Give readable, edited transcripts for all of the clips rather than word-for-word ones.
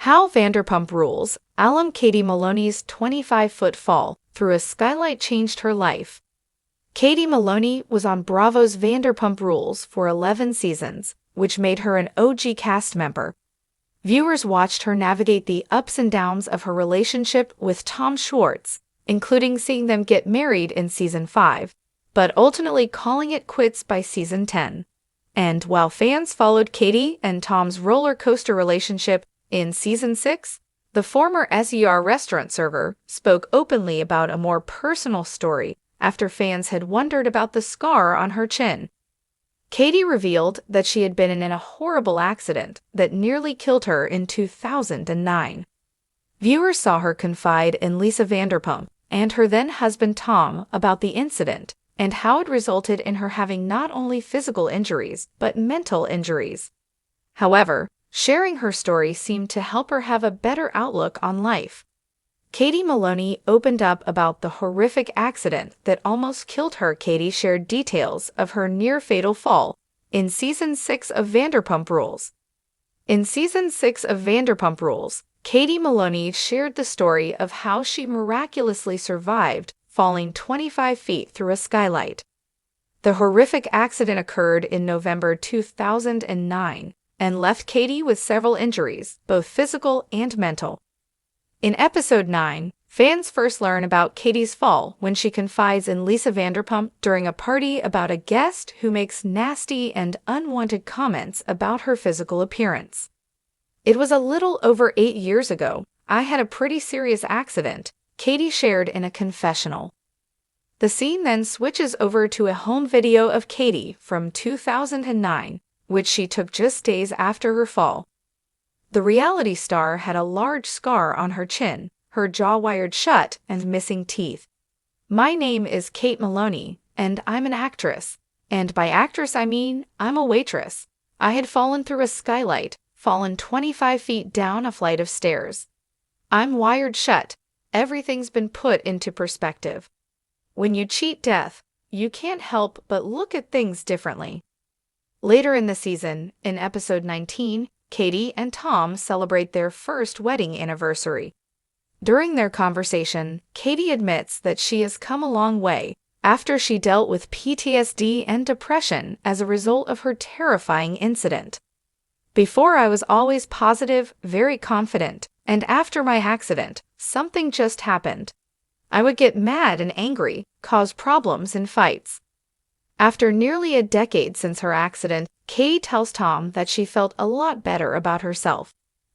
How Vanderpump Rules, alum Katie Maloney's 25-foot fall through a skylight changed her life. Katie Maloney was on Bravo's Vanderpump Rules for 11 seasons, which made her an OG cast member. Viewers watched her navigate the ups and downs of her relationship with Tom Schwartz, including seeing them get married in Season 5, but ultimately calling it quits by Season 10. And while fans followed Katie and Tom's roller coaster relationship in Season 6, the former SER restaurant server spoke openly about a more personal story after fans had wondered about the scar on her chin. Katie revealed that she had been in a horrible accident that nearly killed her in 2009. Viewers saw her confide in Lisa Vanderpump and her then-husband Tom about the incident and how it resulted in her having not only physical injuries but mental injuries. However, sharing her story seemed to help her have a better outlook on life. Katie Maloney opened up about the horrific accident that almost killed her. Katie shared details of her near-fatal fall in Season 6 of Vanderpump Rules. In Season 6 of Vanderpump Rules, Katie Maloney shared the story of how she miraculously survived falling 25 feet through a skylight. The horrific accident occurred in November 2009 and left Katie with several injuries, both physical and mental. In Episode 9, fans first learn about Katie's fall when she confides in Lisa Vanderpump during a party about a guest who makes nasty and unwanted comments about her physical appearance. "It was a little over 8 years ago. I had a pretty serious accident," Katie shared in a confessional. The scene then switches over to a home video of Katie from 2009, which she took just days after her fall. The reality star had a large scar on her chin, her jaw wired shut, and missing teeth. "My name is Kate Maloney, and I'm an actress. And by actress I mean I'm a waitress. I had fallen through a skylight, fallen 25 feet down a flight of stairs. I'm wired shut. Everything's been put into perspective. When you cheat death, you can't help but look at things differently." Later in the season, in Episode 19, Katie and Tom celebrate their first wedding anniversary. During their conversation, Katie admits that she has come a long way after she dealt with PTSD and depression as a result of her terrifying incident. "Before I was always positive, very confident, and after my accident, something just happened. I would get mad and angry, cause problems and fights." After nearly a decade since her accident, Katie tells Tom that she felt a lot better about herself.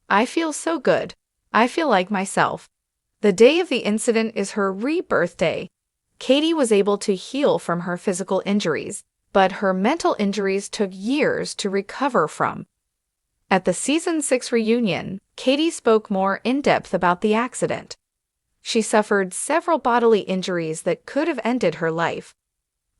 "I feel so good. I feel like myself." The day of the incident is her rebirth day. Katie was able to heal from her physical injuries, but her mental injuries took years to recover from. At the Season 6 reunion, Katie spoke more in depth about the accident. She suffered several bodily injuries that could have ended her life.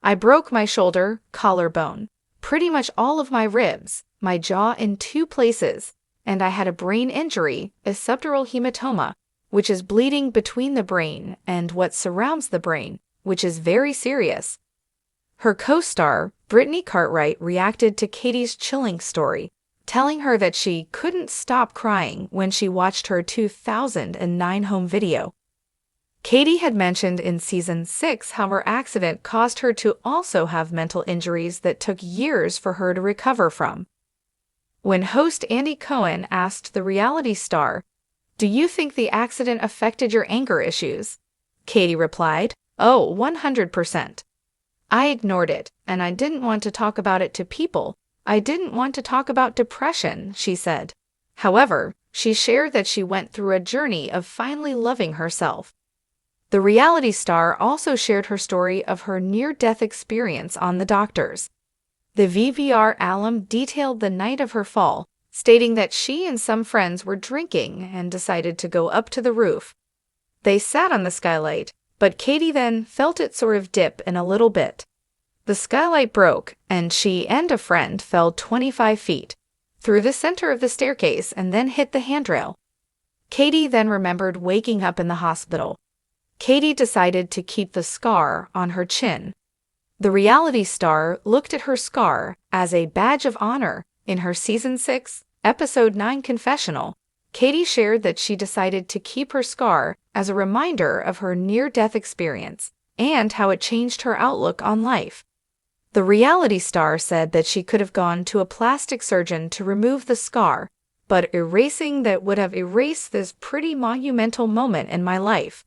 "I broke my shoulder, collarbone, pretty much all of my ribs, my jaw in 2 places, and I had a brain injury, a subdural hematoma, which is bleeding between the brain and what surrounds the brain, which is very serious." Her co-star, Brittany Cartwright, reacted to Katie's chilling story, telling her that she couldn't stop crying when she watched her 2009 home video. Katie had mentioned in Season 6 how her accident caused her to also have mental injuries that took years for her to recover from. When host Andy Cohen asked the reality star, "Do you think the accident affected your anger issues?" Katie replied, "Oh, 100%. I ignored it, and I didn't want to talk about it to people. I didn't want to talk about depression," she said. However, she shared that she went through a journey of finally loving herself. The reality star also shared her story of her near-death experience on The Doctors. The VVR alum detailed the night of her fall, stating that she and some friends were drinking and decided to go up to the roof. They sat on the skylight, but Katie then felt it sort of dip in a little bit. The skylight broke, and she and a friend fell 25 feet through the center of the staircase and then hit the handrail. Katie then remembered waking up in the hospital. Katie decided to keep the scar on her chin. The reality star looked at her scar as a badge of honor in her Season 6, Episode 9 confessional, Katie shared that she decided to keep her scar as a reminder of her near-death experience and how it changed her outlook on life. The reality star said that she could have gone to a plastic surgeon to remove the scar, but erasing that would have erased this pretty monumental moment in my life.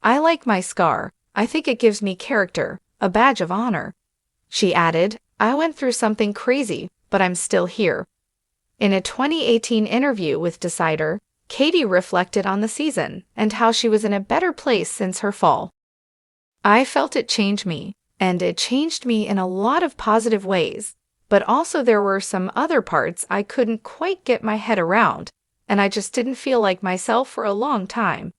I like my scar. I think it gives me character, a badge of honor. She added, I went through something crazy, but I'm still here. In a 2018 interview with Decider, Katie reflected on the season and how she was in a better place since her fall. I felt it change me, and it changed me in a lot of positive ways, but also there were some other parts I couldn't quite get my head around, and I just didn't feel like myself for a long time.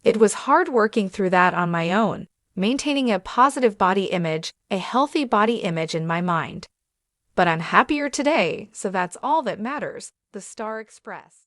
It was hard working through that on my own, maintaining a positive body image, a healthy body image in my mind. But I'm happier today, so that's all that matters, the star expressed.